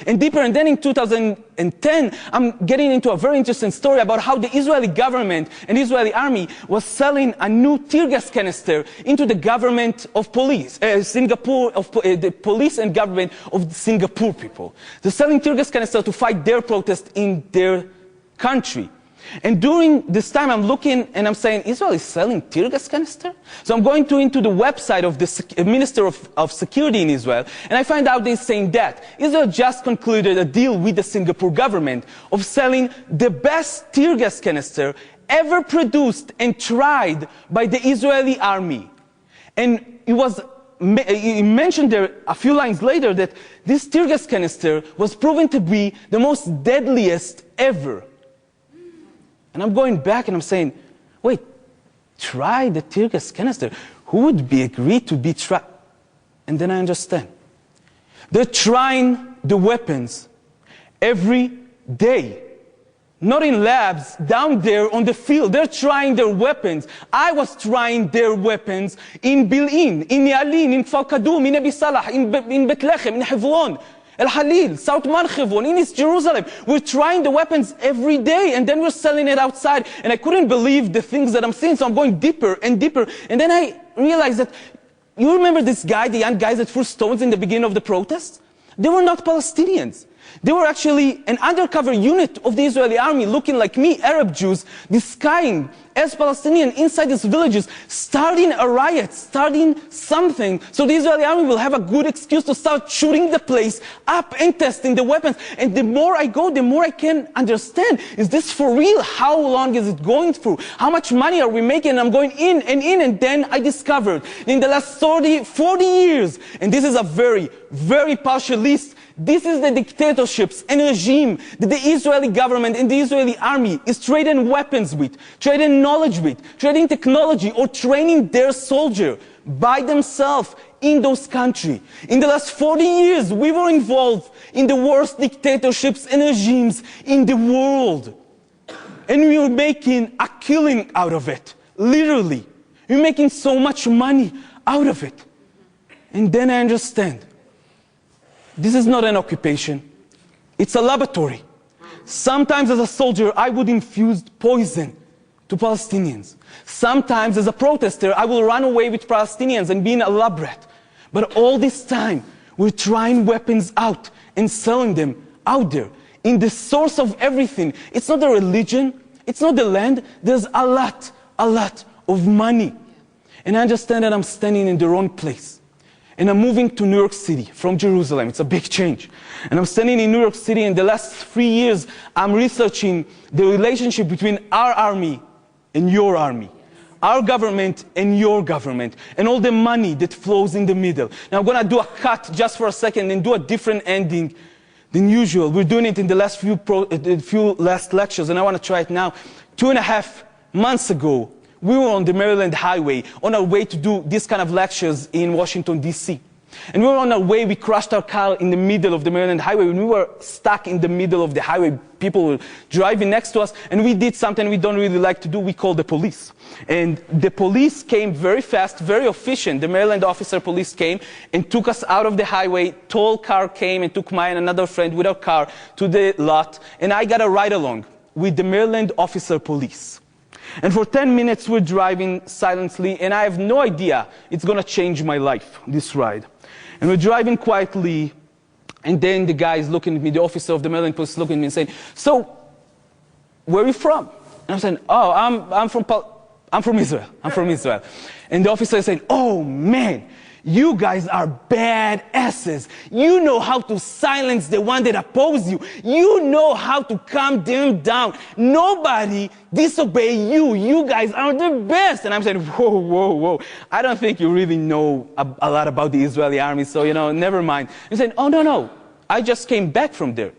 and deeper. And then in 2010, I'm getting into a very interesting story about how the Israeli government and Israeli army was selling a new tear gas canister into the government of police, the police and government of the Singapore people. They're selling tear gas canister to fight their protest in their country. And during this time, I'm looking and I'm saying, Israel is selling tear gas canister? So I'm going into the website of the Minister of Security in Israel, and I find out they're saying that Israel just concluded a deal with the Singapore government of selling the best tear gas canister ever produced and tried by the Israeli army. And it mentioned there a few lines later that this tear gas canister was proven to be the most deadliest ever. And I'm going back and I'm saying, wait, try the tear gas canister. Who would be agreed to be tried? And then I understand. They're trying the weapons every day. Not in labs, down there on the field. They're trying their weapons. I was trying their weapons in Bil'in, in Yalin, in Kfar Kadum, in Abi Salah, in Bethlehem, in Hebron. El Halil, South Marchevon, in East Jerusalem. We're trying the weapons every day, and then we're selling it outside. And I couldn't believe the things that I'm seeing, so I'm going deeper and deeper. And then I realized that, you remember this guy, the young guys that threw stones in the beginning of the protest? They were not Palestinians. They were actually an undercover unit of the Israeli army, looking like me, Arab Jews, disguising as Palestinian inside these villages, starting a riot, starting something, so the Israeli army will have a good excuse to start shooting the place up and testing the weapons. And the more I go, the more I can understand, is this for real? How long is it going through? How much money are we making? And I'm going in, and then I discovered, in the last 40 years, and this is a very, very partial list, this is the dictatorships and regime that the Israeli government and the Israeli army is trading weapons with, trading knowledge with, trading technology, or training their soldier by themselves in those countries. In the last 40 years, we were involved in the worst dictatorships and regimes in the world. And we were making a killing out of it, literally. We're making so much money out of it. And then I understand. This is not an occupation. It's a laboratory. Sometimes as a soldier, I would infuse poison to Palestinians. Sometimes as a protester, I will run away with Palestinians and be in a lab rat. But all this time, we're trying weapons out and selling them out there. In the source of everything, it's not the religion, it's not the land, there's a lot of money. And I understand that I'm standing in the wrong place. And I'm moving to New York City from Jerusalem. It's a big change. And I'm standing in New York City. In the last 3 years, I'm researching the relationship between our army and your army, our government and your government, and all the money that flows in the middle. Now I'm going to do a cut just for a second and do a different ending than usual. We're doing it in the last few last lectures, and I want to try it now. 2.5 months ago, we were on the Maryland highway on our way to do this kind of lectures in Washington, D.C. And we were on our way, we crashed our car in the middle of the Maryland highway. When we were stuck in the middle of the highway, people were driving next to us, and we did something we don't really like to do. We called the police. And the police came very fast, very efficient. The Maryland officer police came and took us out of the highway. Tall car came and took my and another friend with our car to the lot. And I got a ride along with the Maryland officer police. And for 10 minutes, we're driving silently, and I have no idea it's going to change my life, this ride. And we're driving quietly, and then the guy is looking at me, the officer of the Maryland police is looking at me and saying, so, where are you from? And I'm saying, oh, I'm from Israel. I'm from Israel. And the officer is saying, oh, man, you guys are badasses. You know how to silence the one that opposes you. You know how to calm them down. Nobody disobey you. You guys are the best. And I'm saying, whoa. I don't think you really know a lot about the Israeli army, so, never mind. He's saying, oh, no. I just came back from there.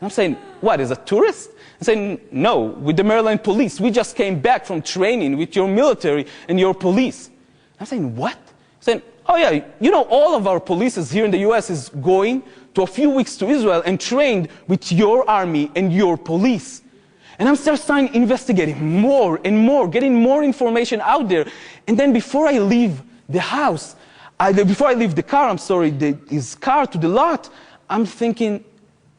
I'm saying, what, as a tourist? I'm saying, no, with the Maryland police. We just came back from training with your military and your police. I'm saying, what? I'm saying, oh yeah, all of our police here in the US is going to a few weeks to Israel and trained with your army and your police. And I'm starting investigating more and more, getting more information out there. And then before I leave the house, before I leave the car, his car to the lot, I'm thinking,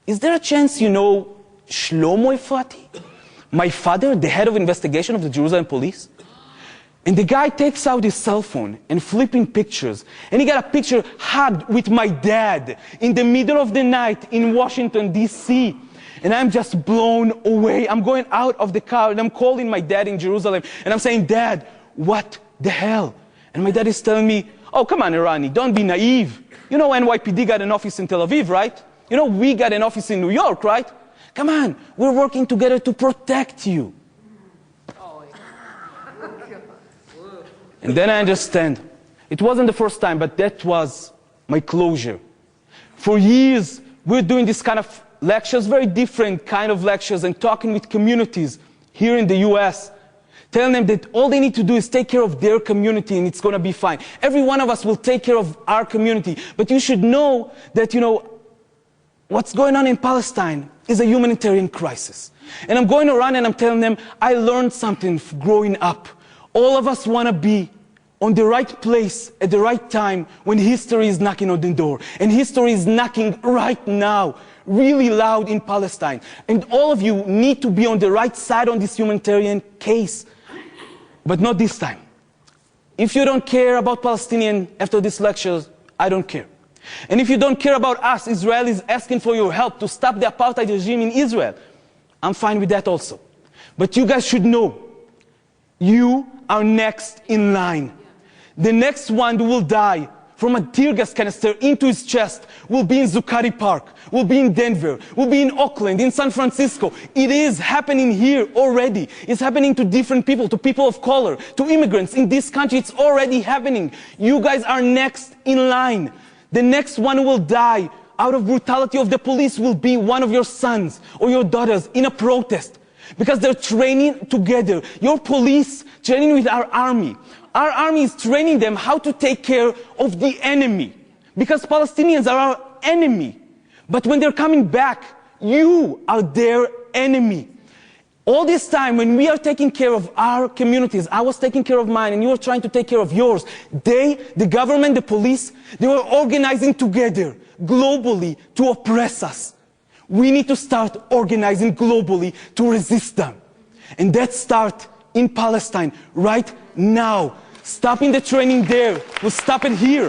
is there a chance you know Shlomo Efrati? My father, the head of investigation of the Jerusalem police? And the guy takes out his cell phone and flipping pictures. And he got a picture hugged with my dad in the middle of the night in Washington, D.C. And I'm just blown away. I'm going out of the car and I'm calling my dad in Jerusalem. And I'm saying, Dad, what the hell? And my dad is telling me, oh, come on, Erani, don't be naive. You know NYPD got an office in Tel Aviv, right? You know we got an office in New York, right? Come on, we're working together to protect you. And then I understand. It wasn't the first time, but that was my closure. For years, we're doing this kind of lectures, very different kind of lectures, and talking with communities here in the US, telling them that all they need to do is take care of their community and it's going to be fine. Every one of us will take care of our community. But you should know that, what's going on in Palestine is a humanitarian crisis. And I'm going around and I'm telling them, I learned something growing up. All of us want to be on the right place at the right time when history is knocking on the door. And history is knocking right now, really loud in Palestine. And all of you need to be on the right side on this humanitarian case. But not this time. If you don't care about Palestinians after these lectures, I don't care. And if you don't care about us, Israelis asking for your help to stop the apartheid regime in Israel, I'm fine with that also. But you guys should know, you are next in line. The next one who will die from a tear gas canister into his chest will be in Zuccotti Park, will be in Denver, will be in Oakland, in San Francisco. It is happening here already. It's happening to different people, to people of color, to immigrants. In this country, it's already happening. You guys are next in line. The next one who will die out of brutality of the police will be one of your sons or your daughters in a protest. Because they're training together. Your police training with our army. Our army is training them how to take care of the enemy. Because Palestinians are our enemy. But when they're coming back, you are their enemy. All this time, when we are taking care of our communities, I was taking care of mine, and you were trying to take care of yours. The government, the police, they were organizing together, globally, to oppress us. We need to start organizing globally to resist them. And that starts in Palestine right now. Stopping the training there will stop it here.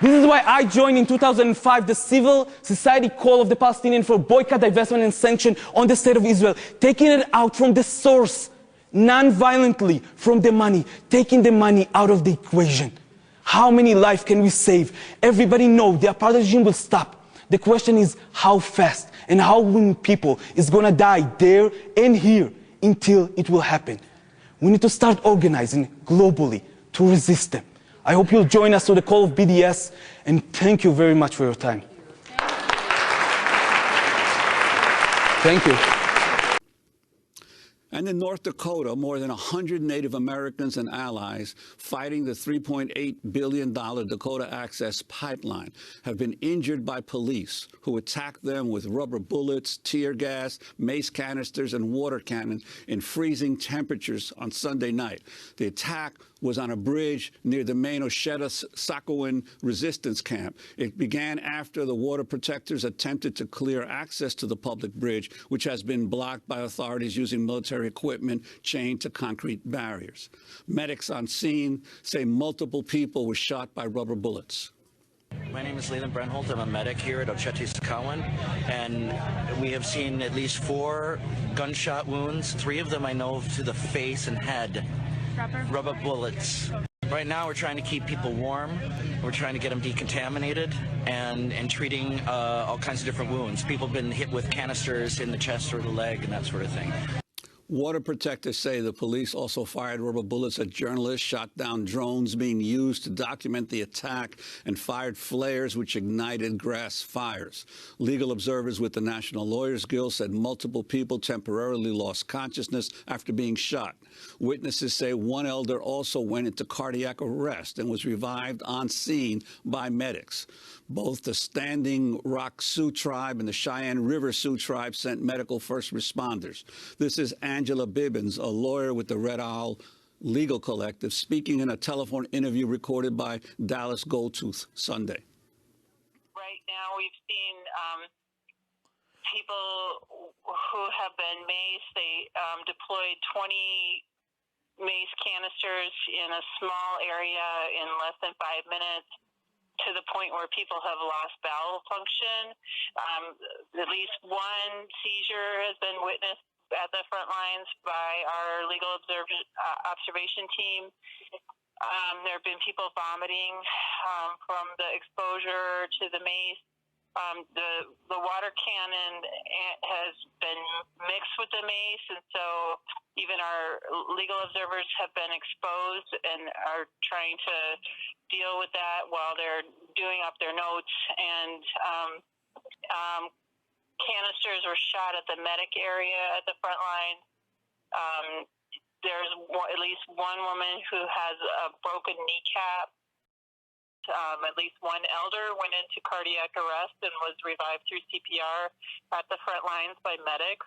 This is why I joined in 2005 the civil society call of the Palestinians for boycott, divestment and sanction on the state of Israel. Taking it out from the source, non-violently, from the money. Taking the money out of the equation. How many lives can we save? Everybody knows the apartheid regime will stop. The question is how fast and how many people is going to die there and here until it will happen. We need to start organizing globally to resist them. I hope you'll join us to the call of BDS, and thank you very much for your time. Thank you. And in North Dakota, more than 100 Native Americans and allies fighting the $3.8 billion Dakota Access Pipeline have been injured by police who attacked them with rubber bullets, tear gas, mace canisters, and water cannons in freezing temperatures on Sunday night. The attack was on a bridge near the main Osheta-Sakowin resistance camp. It began after the water protectors attempted to clear access to the public bridge, which has been blocked by authorities using military equipment chained to concrete barriers. Medics on scene say multiple people were shot by rubber bullets. My name is Leland Brenholt. I'm a medic here at Osheta-Sakowin, and we have seen at least 4 gunshot wounds. 3 of them I know to the face and head. Rubber bullets. Right now we're trying to keep people warm. We're trying to get them decontaminated and treating all kinds of different wounds. People have been hit with canisters in the chest or the leg and that sort of thing. Water protectors say the police also fired rubber bullets at journalists, shot down drones being used to document the attack, and fired flares which ignited grass fires. Legal observers with the National Lawyers Guild said multiple people temporarily lost consciousness after being shot. Witnesses say one elder also went into cardiac arrest and was revived on scene by medics. Both the Standing Rock Sioux Tribe and the Cheyenne River Sioux Tribe sent medical first responders. This is Angela Bibbins, a lawyer with the Red Owl Legal Collective, speaking in a telephone interview recorded by Dallas Goldtooth Sunday. Right now we've seen people who have been maced. They deployed 20 mace canisters in a small area in less than 5 minutes, to the point where people have lost bowel function. At least one seizure has been witnessed at the front lines by our legal observation team. There have been people vomiting from the exposure to the mace. The water cannon has been mixed with the mace, and so even our legal observers have been exposed and are trying to deal with that while they're doing up their notes. And canisters were shot at the medic area at the front line. There's at least one woman who has a broken kneecap. At least one elder went into cardiac arrest and was revived through CPR at the front lines by medics.